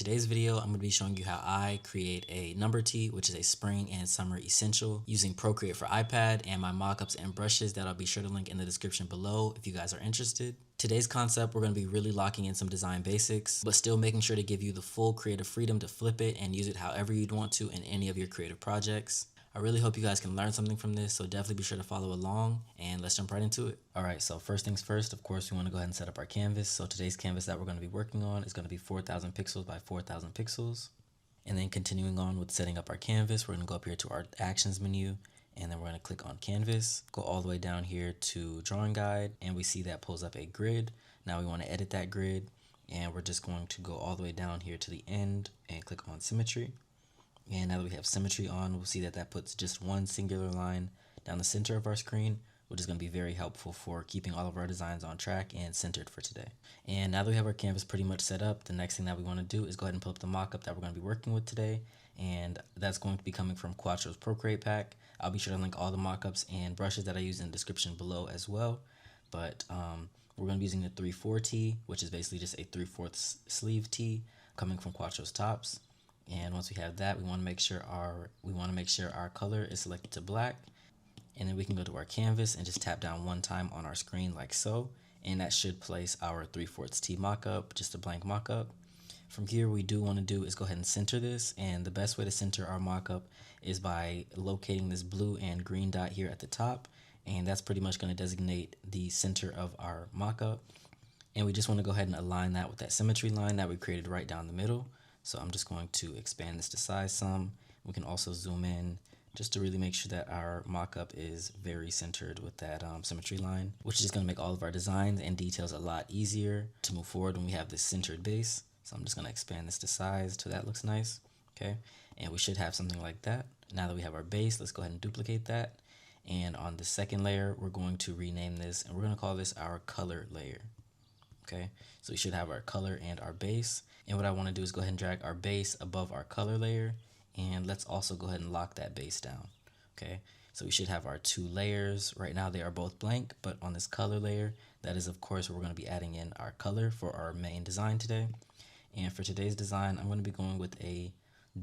today's video, I'm going to be showing you how I create a number tee, which is a spring and summer essential using Procreate for iPad and my mockups and brushes that I'll be sure to link in the description below if you guys are interested. Today's concept, we're going to be really locking in some design basics, but still making sure to give you the full creative freedom to flip it and use it however you'd want to in any of your creative projects. I really hope you guys can learn something from this, so definitely be sure to follow along and let's jump right into it. Alright, so first things first, of course, we want to go ahead and set up our canvas. So today's canvas that we're going to be working on is going to be 4,000 pixels by 4,000 pixels. And then continuing on with setting up our canvas, we're going to go up here to our actions menu, and then we're going to click on canvas, go all the way down here to drawing guide, and we see that pulls up a grid. Now we want to edit that grid, and we're just going to go all the way down here to the end and click on symmetry. And now that we have symmetry on, we'll see that that puts just one singular line down the center of our screen, which is going to be very helpful for keeping all of our designs on track and centered for today. And now that we have our canvas pretty much set up, the next thing that we want to do is go ahead and pull up the mockup that we're going to be working with today. And that's going to be coming from CuaTote's Procreate pack. I'll be sure to link all the mockups and brushes that I use in the description below as well. But we're going to be using the 3/4 tee, which is basically just a 3/4 sleeve tee coming from CuaTote's tops. And once we have that, we want to make sure our color is selected to black, and then we can go to our canvas and just tap down one time on our screen like so, and that should place our 3/4 tee mockup, just a blank mockup. From here, what we do want to do is go ahead and center this, and the best way to center our mockup is by locating this blue and green dot here at the top, and that's pretty much going to designate the center of our mockup. And we just want to go ahead and align that with that symmetry line that we created right down the middle. So I'm just going to expand this to size some. We can also zoom in just to really make sure that our mockup is very centered with that symmetry line, which is just going to make all of our designs and details a lot easier to move forward when we have this centered base. So I'm just going to expand this to size till that looks nice. Okay, and we should have something like that. Now that we have our base, let's go ahead and duplicate that. And on the second layer, we're going to rename this, and we're going to call this our color layer. Okay, so we should have our color and our base. And what I want to do is go ahead and drag our base above our color layer, and let's also go ahead and lock that base down. Okay, so we should have our two layers. Right now they are both blank, but on this color layer, that is of course where we're going to be adding in our color for our main design today. And for today's design, I'm going to be going with a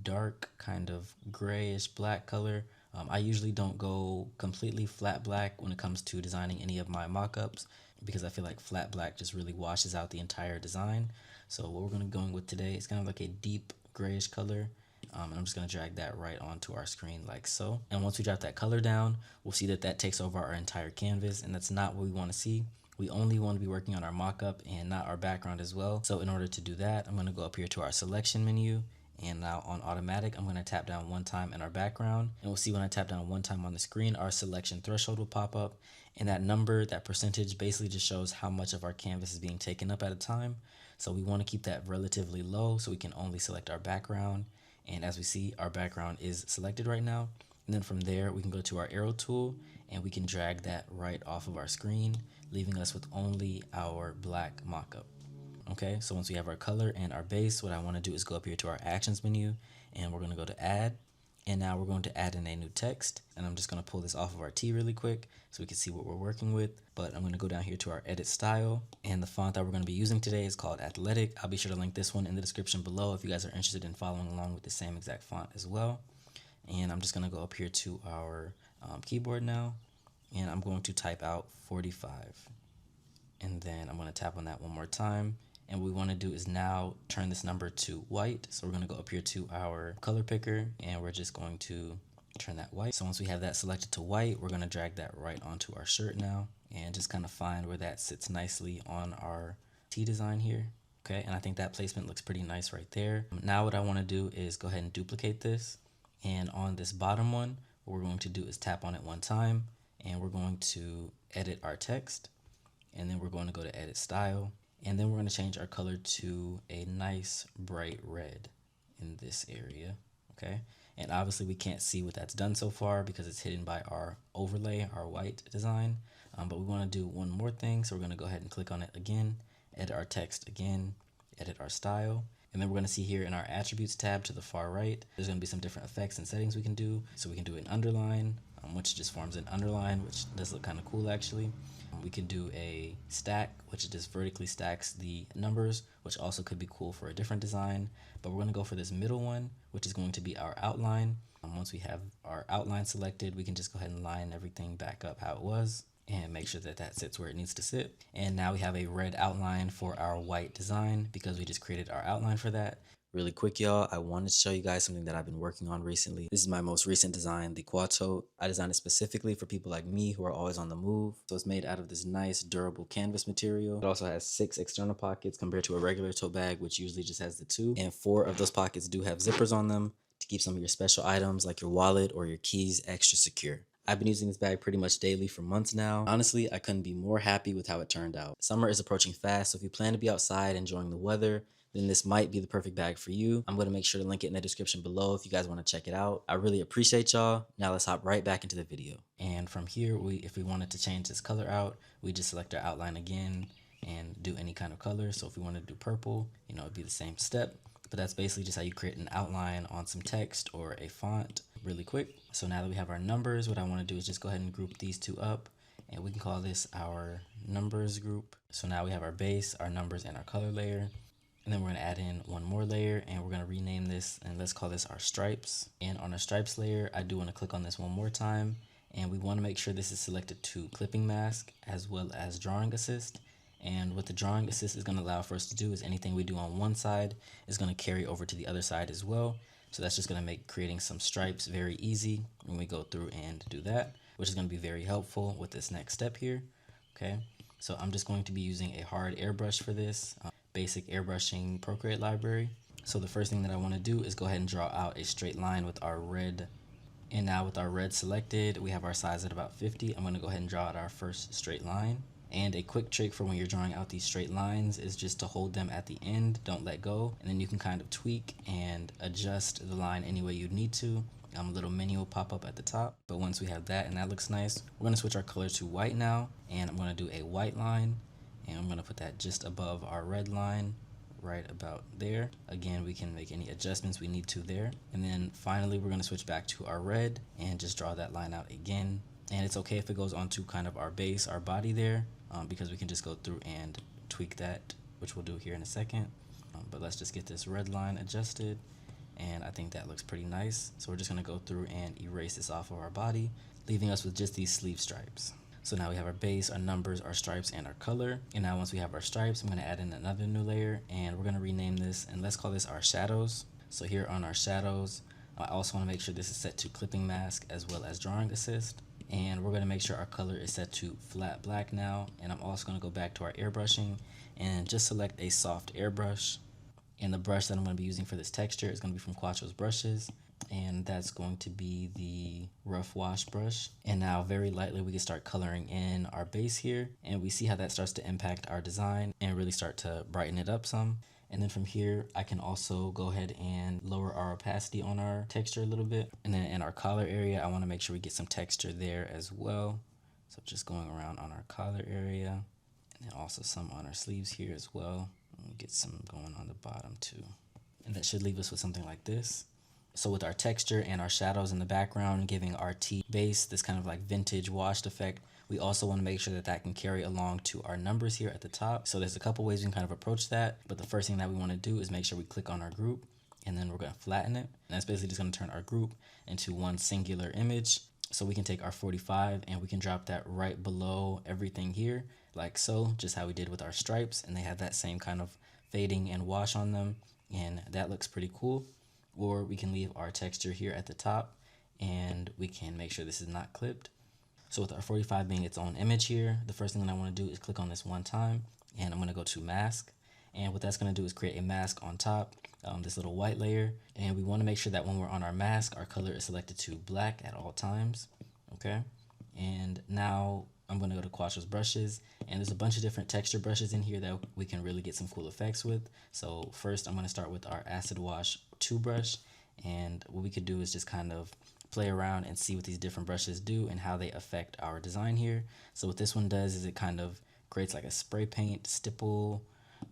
dark kind of grayish black color. I usually don't go completely flat black when it comes to designing any of my mockups, because I feel like flat black just really washes out the entire design. So what we're going to be going with today is kind of like a deep grayish color. And I'm just going to drag that right onto our screen like so. And once we drop that color down, we'll see that that takes over our entire canvas, and that's not what we want to see. We only want to be working on our mockup and not our background as well. So in order to do that, I'm going to go up here to our selection menu. And now on automatic, I'm going to tap down one time in our background. And we'll see when I tap down one time on the screen, our selection threshold will pop up. And that number, that percentage, basically just shows how much of our canvas is being taken up at a time. So we want to keep that relatively low so we can only select our background. And as we see, our background is selected right now. And then from there, we can go to our arrow tool and we can drag that right off of our screen, leaving us with only our black mockup. Okay, so once we have our color and our base, what I want to do is go up here to our actions menu, and we're going to go to add. And now we're going to add in a new text, and I'm just going to pull this off of our tee really quick so we can see what we're working with. But I'm going to go down here to our edit style, and the font that we're going to be using today is called Athletic. I'll be sure to link this one in the description below if you guys are interested in following along with the same exact font as well. And I'm just going to go up here to our keyboard now, and I'm going to type out 45. And then I'm going to tap on that one more time. And what we want to do is now turn this number to white. So we're going to go up here to our color picker, and we're just going to turn that white. So once we have that selected to white, we're going to drag that right onto our shirt now and just kind of find where that sits nicely on our tee design here. Okay, and I think that placement looks pretty nice right there. Now what I want to do is go ahead and duplicate this. And on this bottom one, what we're going to do is tap on it one time, and we're going to edit our text. And then we're going to go to edit style. And then we're going to change our color to a nice bright red in this area, okay? And obviously we can't see what that's done so far because it's hidden by our overlay, our white design. But we want to do one more thing, so we're going to go ahead and click on it again, edit our text again, edit our style. And then we're going to see here in our attributes tab to the far right, there's going to be some different effects and settings we can do. So we can do an underline, which just forms an underline, which does look kind of cool actually. We can do a stack, which just vertically stacks the numbers, which also could be cool for a different design. But we're gonna go for this middle one, which is going to be our outline. Once we have our outline selected, we can just go ahead and line everything back up how it was and make sure that that sits where it needs to sit. And now we have a red outline for our white design because we just created our outline for that. Really quick, y'all, I wanted to show you guys something that I've been working on recently. This is my most recent design, the CuaTote. I designed it specifically for people like me who are always on the move. So it's made out of this nice durable canvas material. It also has 6 external pockets compared to a regular tote bag, which usually just has the 2. And 4 of those pockets do have zippers on them to keep some of your special items like your wallet or your keys extra secure. I've been using this bag pretty much daily for months now. Honestly, I couldn't be more happy with how it turned out. Summer is approaching fast, so if you plan to be outside enjoying the weather, then this might be the perfect bag for you. I'm going to make sure to link it in the description below if you guys want to check it out. I really appreciate y'all. Now let's hop right back into the video. And from here, if we wanted to change this color out, we just select our outline again and do any kind of color. So if we wanted to do purple, it'd be the same step. But that's basically just how you create an outline on some text or a font really quick. So now that we have our numbers, what I want to do is just go ahead and group these 2 up, and we can call this our numbers group. So now we have our base, our numbers, and our color layer. And then we're going to add in one more layer, and we're going to rename this, and let's call this our stripes. And on our stripes layer, I do want to click on this one more time, and we want to make sure this is selected to clipping mask as well as drawing assist. And what the drawing assist is going to allow for us to do is anything we do on one side is going to carry over to the other side as well. So that's just going to make creating some stripes very easy when we go through and do that, which is going to be very helpful with this next step here. Okay, so I'm just going to be using a hard airbrush for this. Basic airbrushing Procreate library. So the first thing that I want to do is go ahead and draw out a straight line with our red. And now with our red selected, we have our size at about 50. I'm going to go ahead and draw out our first straight line. And a quick trick for when you're drawing out these straight lines is just to hold them at the end, don't let go, and then you can kind of tweak and adjust the line any way you need to. A little menu will pop up at the top. But once we have that and that looks nice, we're going to switch our color to white now, and I'm going to do a white line. And I'm going to put that just above our red line, right about there. Again, we can make any adjustments we need to there. And then finally, we're going to switch back to our red and just draw that line out again. And it's okay if it goes onto kind of our base, our body there, because we can just go through and tweak that, which we'll do here in a second. But let's just get this red line adjusted. And I think that looks pretty nice. So we're just going to go through and erase this off of our body, leaving us with just these sleeve stripes. So now we have our base, our numbers, our stripes, and our color. And now once we have our stripes, I'm going to add in another new layer, and we're going to rename this, and let's call this our shadows. So here on our shadows, I also want to make sure this is set to clipping mask as well as drawing assist. And we're going to make sure our color is set to flat black now. And I'm also going to go back to our airbrushing and just select a soft airbrush. And the brush that I'm going to be using for this texture is going to be from CuaTote's brushes. And that's going to be the rough wash brush. And now very lightly we can start coloring in our base here, and we see how that starts to impact our design and really start to brighten it up some. And then from here I can also go ahead and lower our opacity on our texture a little bit. And then in our collar area, I want to make sure we get some texture there as well. So just going around on our collar area, and then also some on our sleeves here as well. And we get some going on the bottom too. And that should leave us with something like this. So with our texture and our shadows in the background giving our T base this kind of like vintage washed effect, we also want to make sure that that can carry along to our numbers here at the top. So there's a couple ways we can kind of approach that, but the first thing that we want to do is make sure we click on our group, and then we're going to flatten it. And that's basically just going to turn our group into one singular image. So we can take our 45 and we can drop that right below everything here, like so, just how we did with our stripes, and they have that same kind of fading and wash on them, and that looks pretty cool. Or we can leave our texture here at the top, and we can make sure this is not clipped. So with our 45 being its own image here, the first thing that I want to do is click on this one time, and I'm going to go to mask. And what that's going to do is create a mask on top, this little white layer. And we want to make sure that when we're on our mask, our color is selected to black at all times. Okay. And now I'm going to go to CuaTote's brushes, and there's a bunch of different texture brushes in here that we can really get some cool effects with. So first I'm going to start with our acid wash 2 brush, and what we could do is just kind of play around and see what these different brushes do and how they affect our design here. So what this one does is it kind of creates like a spray paint stipple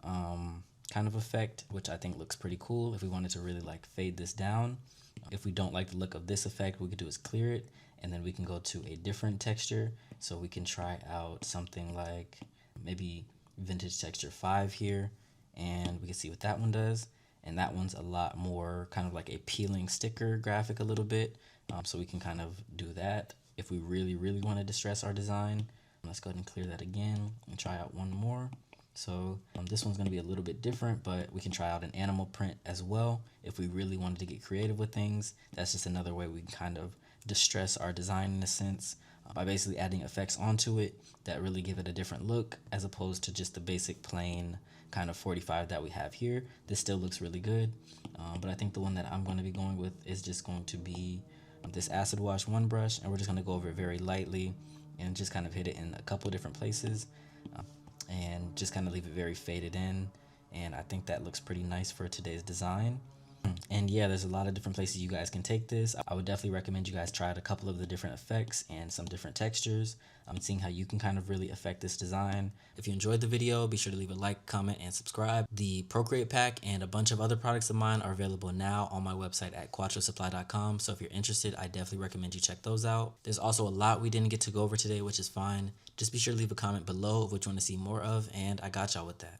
kind of effect, which I think looks pretty cool if we wanted to really like fade this down. If we don't like the look of this effect, what we could do is clear it, and then we can go to a different texture. So we can try out something like maybe vintage texture 5 here, and we can see what that one does. And that one's a lot more kind of like a peeling sticker graphic a little bit. So we can kind of do that if we really want to distress our design. Let's go ahead and clear that again and try out one more. So this one's going to be a little bit different, but we can try out an animal print as well if we really wanted to get creative with things. That's just another way we can kind of distress our design in a sense by basically adding effects onto it that really give it a different look as opposed to just the basic plain kind of 45 that we have here. This still looks really good, but I think the one that I'm going to be going with is just going to be this acid wash 1 brush, and we're just going to go over it very lightly and just kind of hit it in a couple different places and just kind of leave it very faded in. And I think that looks pretty nice for today's design. And yeah, there's a lot of different places you guys can take this. I would definitely recommend you guys try out a couple of the different effects and some different textures. Seeing how you can kind of really affect this design. If you enjoyed the video, be sure to leave a like, comment, and subscribe. The Procreate pack and a bunch of other products of mine are available now on my website at CuaToteSupply.com. So if you're interested, I definitely recommend you check those out. There's also a lot we didn't get to go over today, which is fine. Just be sure to leave a comment below of what you want to see more of, and I got y'all with that.